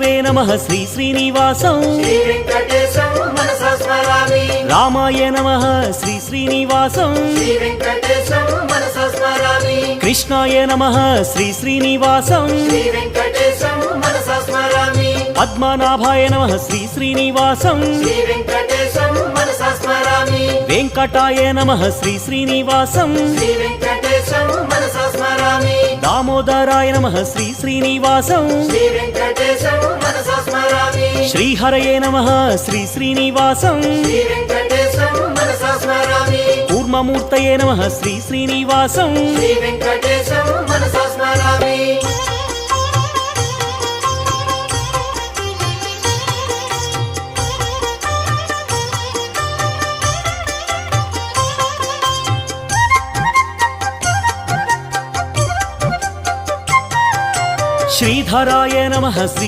वे नमः श्री श्रीनिवासं श्री वेंकटेशं मनसा स्मरामि रामाय नमः श्री श्रीनिवासं श्री वेंकटेशं मनसा स्मरामि कृष्णाय नमः श्री श्रीनिवासं श्री वेंकटेशं मनसा स्मरामि पद्मनाभाय नमः श्री श्रीनिवासं श्री वेंकटेशं मनसा स्मरामि वेंकटाय नमः श्री श्रीनिवासं श्री वेंकटेशं मनसा स्मरामि दामोदराय नमः श्री श्रीनिवासं श्री वेंकटेशं मनसा स्मरामि श्रीहरये नमः श्री श्रीनिवासं श्री वेंकटेशं मनसा स्मरामि कूर्ममूर्तये नमः श्री श्रीनिवासं श्री वेंकटेशं मनसा स्मरामि श्रीधराय नमः श्री